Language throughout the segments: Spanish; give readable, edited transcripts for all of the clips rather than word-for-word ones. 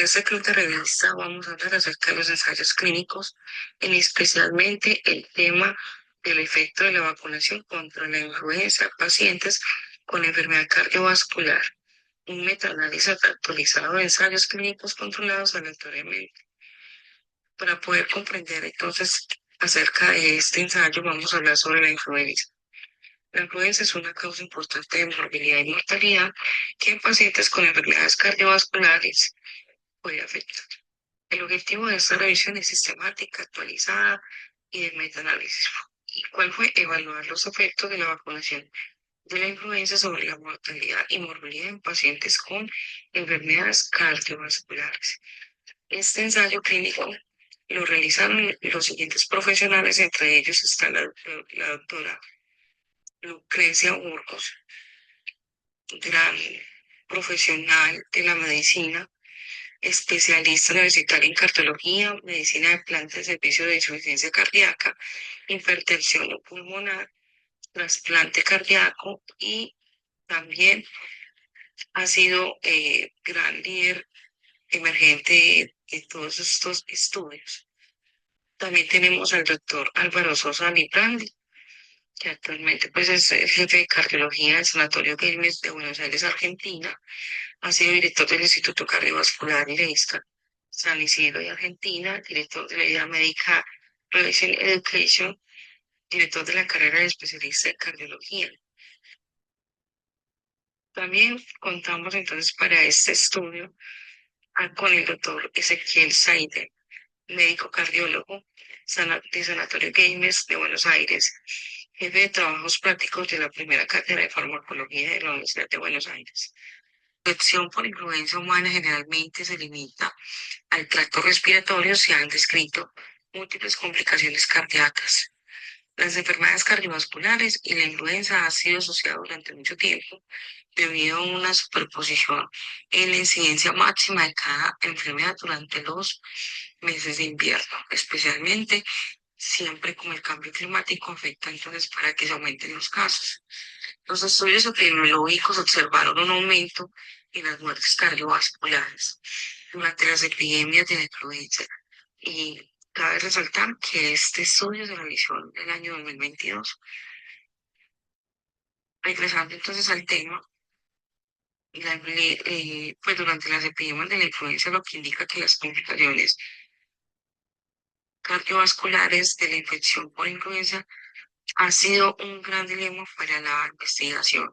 este club de revista vamos a hablar acerca de los ensayos clínicos, en especialmente el tema del efecto de la vacunación contra la influenza en pacientes con enfermedad cardiovascular, un metaanálisis actualizado de ensayos clínicos controlados aleatoriamente. Para poder comprender entonces acerca de este ensayo, vamos a hablar sobre la influenza. La influenza es una causa importante de morbilidad y mortalidad que en pacientes con enfermedades cardiovasculares puede afectar. El objetivo de esta revisión es sistemática, actualizada y de metaanálisis. ¿Y cuál fue? Evaluar los efectos de la vacunación de la influenza sobre la mortalidad y morbilidad en pacientes con enfermedades cardiovasculares. Este ensayo clínico lo realizaron los siguientes profesionales, entre ellos está la doctora Lucrecia Burgos, gran profesional de la medicina, especialista universitario en cardiología, medicina de plantas, servicio de insuficiencia cardíaca, hipertensión pulmonar, trasplante cardíaco y también ha sido gran líder emergente en todos estos estudios. También tenemos al doctor Álvaro Sosa Librandi, que actualmente pues, es el jefe de cardiología del Sanatorio Quilmes de Buenos Aires, Argentina. Ha sido director del Instituto Cardiovascular y Reista San Isidro de Argentina, director de la Idea Médica Relation Education, director de la carrera de especialista en cardiología. También contamos entonces para este estudio con el doctor Ezequiel Saide, médico cardiólogo de Sanatorio Games de Buenos Aires, jefe de trabajos prácticos de la primera cátedra de farmacología de la Universidad de Buenos Aires. La infección por influenza humana generalmente se limita al tracto respiratorio. Se han descrito múltiples complicaciones cardíacas. Las enfermedades cardiovasculares y la influenza han sido asociadas durante mucho tiempo debido a una superposición en la incidencia máxima de cada enfermedad durante los meses de invierno, especialmente siempre como el cambio climático afecta entonces para que se aumenten los casos. Los estudios epidemiológicos observaron un aumento en las muertes cardiovasculares durante las epidemias de la influenza y cabe resaltar que este estudio se realizó en el año 2022. Regresando entonces al tema, pues durante las epidemias de la influenza, lo que indica que las complicaciones cardiovasculares de la infección por influenza ha sido un gran dilema para la investigación.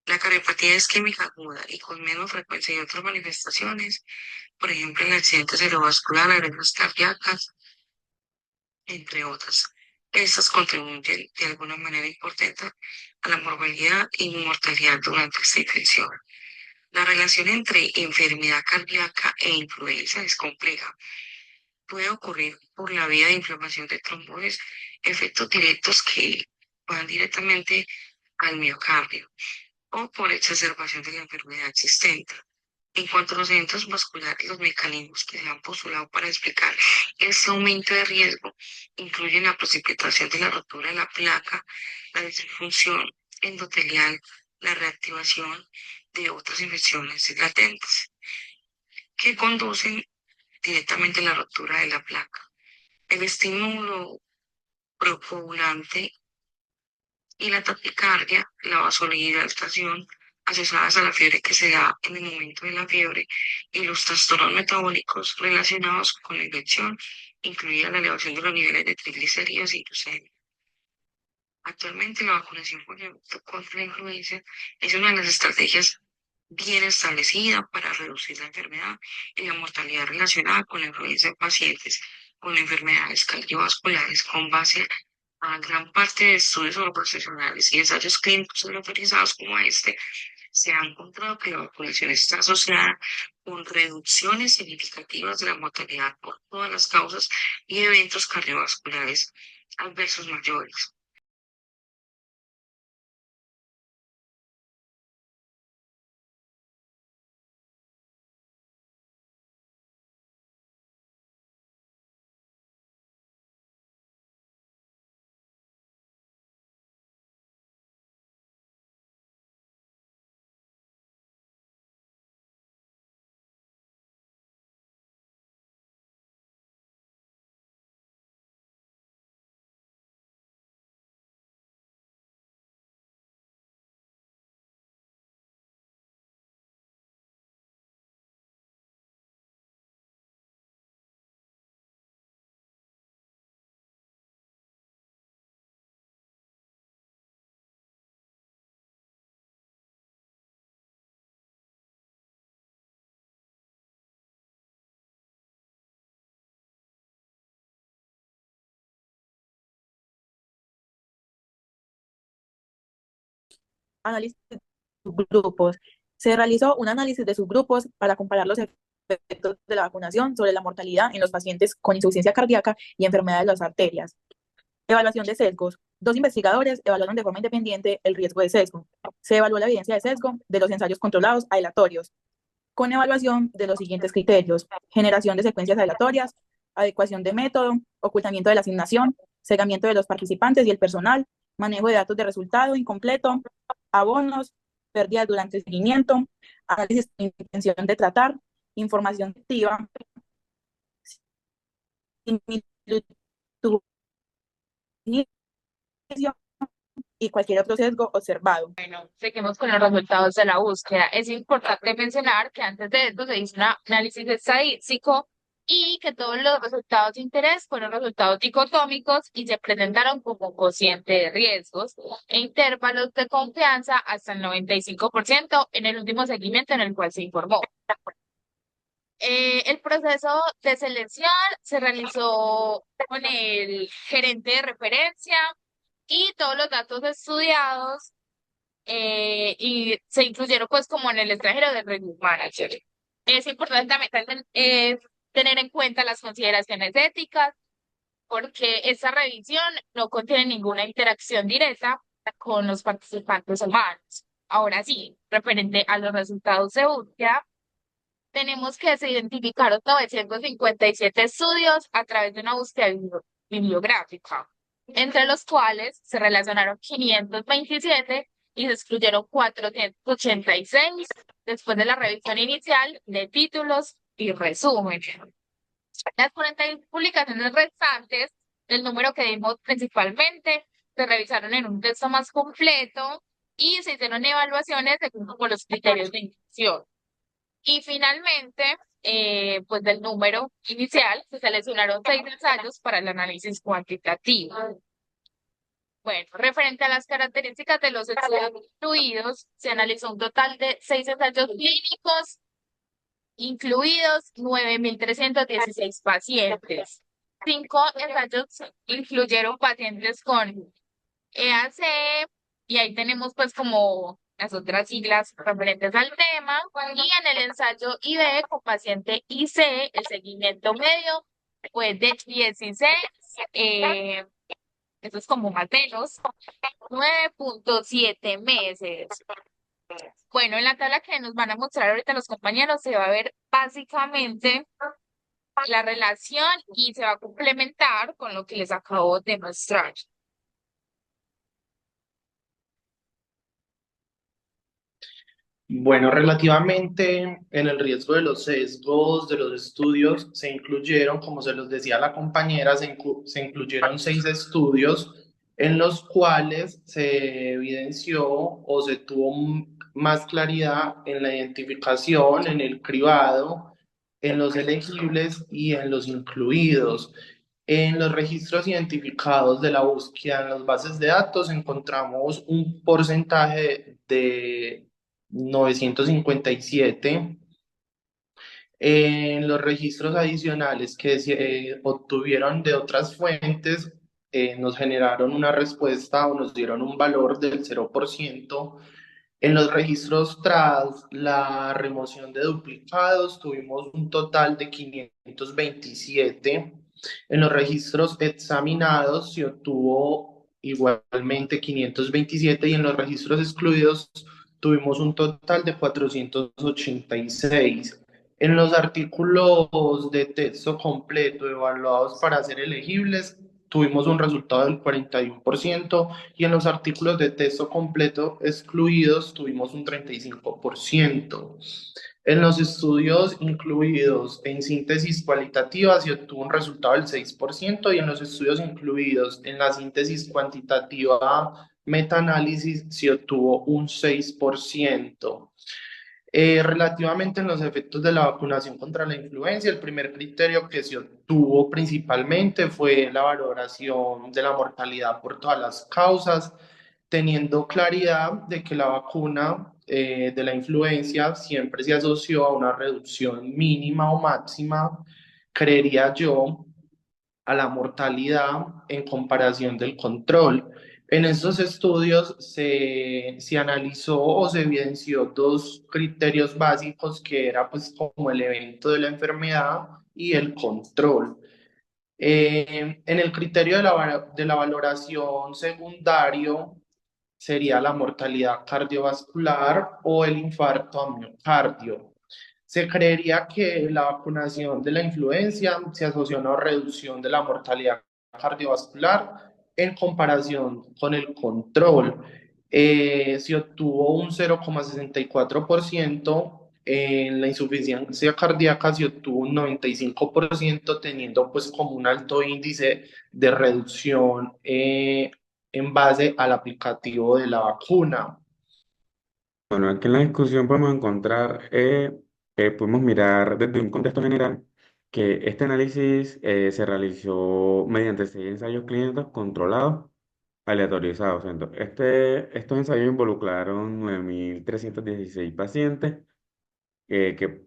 La cardiopatía isquémica aguda y con menos frecuencia y otras manifestaciones, por ejemplo, el accidente cerebrovascular, arritmias cardíacas, entre otras. Estas contribuyen de alguna manera importante a la morbilidad y mortalidad durante esta infección. La relación entre enfermedad cardíaca e influenza es compleja. Puede ocurrir por la vía de inflamación de trombones, efectos directos que van directamente al miocardio o por exacerbación de la enfermedad existente. En cuanto a los eventos vasculares, los mecanismos que se han postulado para explicar este aumento de riesgo incluyen la precipitación de la rotura de la placa, la disfunción endotelial, la reactivación de otras infecciones latentes que conducen directamente a la rotura de la placa. El estímulo procoagulante y la taquicardia, la vasodilatación asociadas a la fiebre que se da en el momento de la fiebre y los trastornos metabólicos relacionados con la infección, incluida la elevación de los niveles de triglicéridos y glucemia. Actualmente la vacunación contra la influenza es una de las estrategias bien establecida para reducir la enfermedad y la mortalidad relacionada con la influenza en pacientes con enfermedades cardiovasculares con base a gran parte de estudios sobre profesionales y ensayos clínicos autorizados como este. Se ha encontrado que la vacunación está asociada con reducciones significativas de la mortalidad por todas las causas y eventos cardiovasculares adversos mayores. análisis de subgrupos. Se realizó un análisis de subgrupos para comparar los efectos de la vacunación sobre la mortalidad en los pacientes con insuficiencia cardíaca y enfermedades de las arterias. Evaluación de sesgos. Dos investigadores evaluaron de forma independiente el riesgo de sesgo. Se evaluó la evidencia de sesgo de los ensayos controlados aleatorios, con evaluación de los siguientes criterios: generación de secuencias aleatorias, adecuación de método, ocultamiento de la asignación, cegamiento de los participantes y el personal, manejo de datos de resultado incompleto, abonos, pérdidas durante el seguimiento, análisis de intención de tratar, información activa, similitud, y cualquier otro sesgo observado. Bueno, seguimos con los resultados de la búsqueda. Es importante mencionar que antes de esto se hizo un análisis estadístico y que todos los resultados de interés fueron resultados dicotómicos y se presentaron como cociente de riesgos e intervalos de confianza hasta el 95% en el último seguimiento en el cual se informó. El proceso de selección se realizó con el gerente de referencia y todos los datos estudiados y se incluyeron pues como en el extranjero del Review Manager. Es importante también tener en cuenta las consideraciones éticas porque esta revisión no contiene ninguna interacción directa con los participantes humanos. Ahora sí, referente a los resultados de búsqueda, tenemos que se identificaron 957 estudios a través de una búsqueda bibliográfica, entre los cuales se relacionaron 527 y se excluyeron 486 después de la revisión inicial de títulos y resumen. Las 41 publicaciones restantes, del número que dimos principalmente, se revisaron en un texto más completo y se hicieron evaluaciones según como los criterios de inclusión. Y finalmente, pues del número inicial, se seleccionaron 6 ensayos para el análisis cuantitativo. Bueno, referente a las características de los estudios incluidos, se analizó un total de 6 ensayos clínicos, incluidos 9.316 pacientes. 5 ensayos incluyeron pacientes con EAC, y ahí tenemos pues como las otras siglas referentes al tema, y en el ensayo IB con paciente IC, el seguimiento medio fue de 16, eh, eso es como más o menos, 9.7 meses. Bueno, en la tabla que nos van a mostrar ahorita los compañeros se va a ver básicamente la relación y se va a complementar con lo que les acabo de mostrar. Bueno, relativamente en el riesgo de los sesgos de los estudios se incluyeron, como se los decía la compañera, se incluyeron 6 estudios en los cuales se evidenció o se tuvo más claridad en la identificación, en el cribado, en los elegibles y en los incluidos. En los registros identificados de la búsqueda en las bases de datos encontramos un porcentaje de 957. En los registros adicionales que se obtuvieron de otras fuentes, nos generaron una respuesta o nos dieron un valor del 0%. En los registros tras la remoción de duplicados tuvimos un total de 527. En los registros examinados se obtuvo igualmente 527 y en los registros excluidos tuvimos un total de 486. En los artículos de texto completo evaluados para ser elegibles, tuvimos un resultado del 41% y en los artículos de texto completo excluidos tuvimos un 35%. En los estudios incluidos en síntesis cualitativa se obtuvo un resultado del 6% y en los estudios incluidos en la síntesis cuantitativa metaanálisis se obtuvo un 6%. Relativamente en los efectos de la vacunación contra la influenza, el primer criterio que se obtuvo principalmente fue la valoración de la mortalidad por todas las causas, teniendo claridad de que la vacuna de la influencia siempre se asoció a una reducción mínima o máxima, creería yo, a la mortalidad en comparación del control. En estos estudios se analizó o se evidenció dos criterios básicos que era pues como el evento de la enfermedad y el control. En el criterio de la valoración secundario sería la mortalidad cardiovascular o el infarto a miocardio. Se creería que la vacunación de la influencia se asocia a una reducción de la mortalidad cardiovascular en comparación con el control. Se obtuvo un 0,64%, en la insuficiencia cardíaca se obtuvo un 95%, teniendo pues como un alto índice de reducción en base al aplicativo de la vacuna. Bueno, aquí en la discusión podemos encontrar, podemos mirar desde un contexto general que este análisis se realizó mediante 6 ensayos clínicos controlados, aleatorizados. Entonces, estos ensayos involucraron 9.316 pacientes eh, que,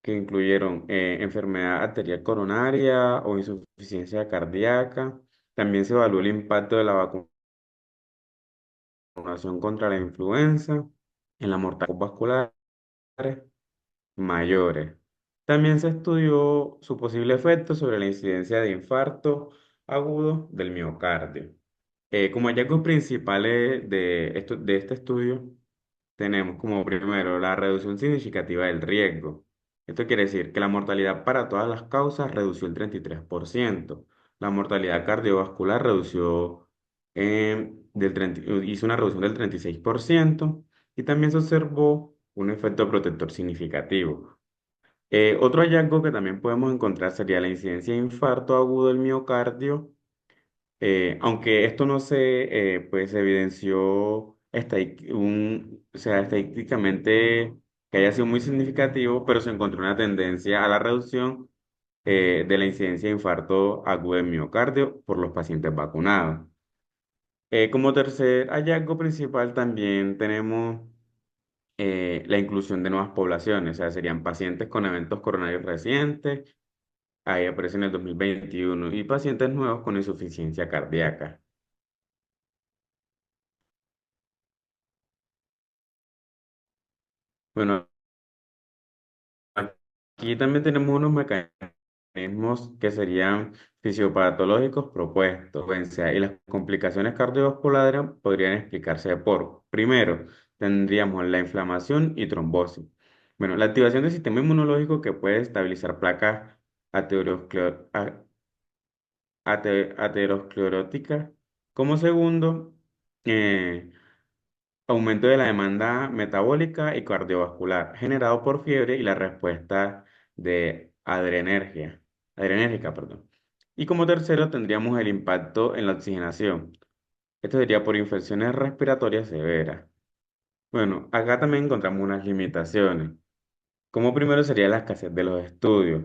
que incluyeron enfermedad arterial coronaria o insuficiencia cardíaca. También se evaluó el impacto de la vacunación contra la influenza en la mortalidad vascular mayores. También se estudió su posible efecto sobre la incidencia de infarto agudo del miocardio. Como hallazgos principales de este estudio, tenemos como primero la reducción significativa del riesgo. Esto quiere decir que la mortalidad para todas las causas redució el 33%. La mortalidad cardiovascular hizo una reducción del 36% y también se observó un efecto protector significativo. Otro hallazgo que también podemos encontrar sería la incidencia de infarto agudo del miocardio, aunque esto no se pues evidenció o sea, estadísticamente que haya sido muy significativo, pero se encontró una tendencia a la reducción de la incidencia de infarto agudo del miocardio por los pacientes vacunados. Como tercer hallazgo principal también tenemos la inclusión de nuevas poblaciones, o sea, serían pacientes con eventos coronarios recientes, ahí aparece en el 2021, y pacientes nuevos con insuficiencia cardíaca. Bueno, aquí también tenemos unos mecanismos que serían fisiopatológicos propuestos, y las complicaciones cardiovasculares podrían explicarse por, primero, tendríamos la inflamación y trombosis. Bueno, la activación del sistema inmunológico que puede estabilizar placas ateroscler- a- ateroscleróticas. Como segundo, eh, aumento de la demanda metabólica y cardiovascular generado por fiebre y la respuesta de adrenérgica, perdón. Y como tercero tendríamos el impacto en la oxigenación. Esto sería por infecciones respiratorias severas. Bueno, acá también encontramos unas limitaciones. Como primero sería la escasez de los estudios.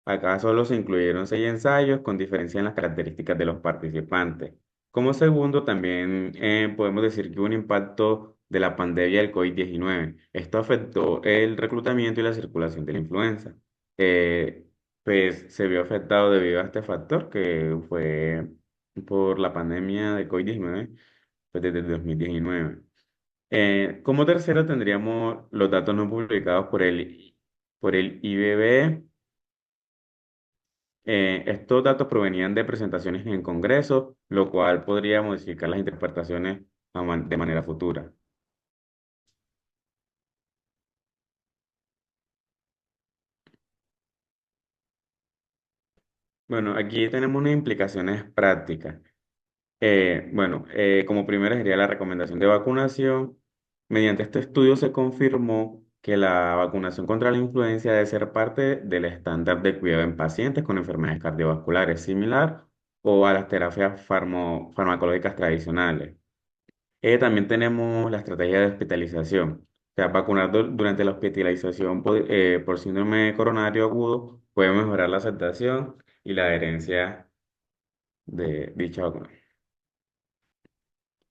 Acá solo se incluyeron 6 ensayos con diferencia en las características de los participantes. Como segundo, también podemos decir que hubo un impacto de la pandemia del COVID-19. Esto afectó el reclutamiento y la circulación de la influenza. Eh, pues se vio afectado debido a este factor que fue por la pandemia de COVID-19 pues, desde el 2019. Como tercero, tendríamos los datos no publicados por el IBB. Estos datos provenían de presentaciones en Congreso, lo cual podría modificar las interpretaciones de manera futura. Bueno, aquí tenemos unas implicaciones prácticas. Bueno, como primera sería la recomendación de vacunación. Mediante este estudio se confirmó que la vacunación contra la influenza debe ser parte del estándar de cuidado en pacientes con enfermedades cardiovasculares similar o a las terapias farmacológicas tradicionales. También tenemos la estrategia de hospitalización. O sea, vacunar durante la hospitalización por síndrome coronario agudo puede mejorar la aceptación y la adherencia de dicha vacuna.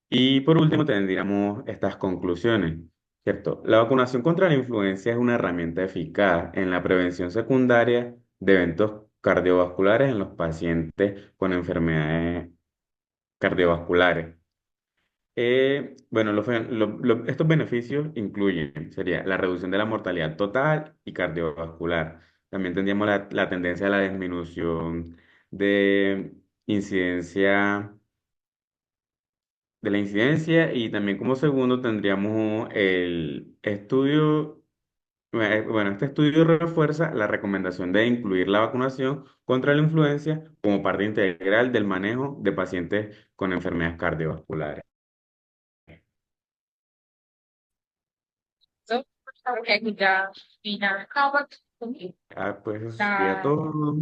Y por último tendríamos estas conclusiones, ¿cierto? La vacunación contra la influenza es una herramienta eficaz en la prevención secundaria de eventos cardiovasculares en los pacientes con enfermedades cardiovasculares. Bueno, estos beneficios incluyen, sería la reducción de la mortalidad total y cardiovascular. También tendríamos la tendencia a la disminución de incidencia, de la incidencia y también como segundo tendríamos el estudio, bueno, este estudio refuerza la recomendación de incluir la vacunación contra la influenza como parte integral del manejo de pacientes con enfermedades cardiovasculares. Porque aquí ya vino Ah, pues eso sería la todo.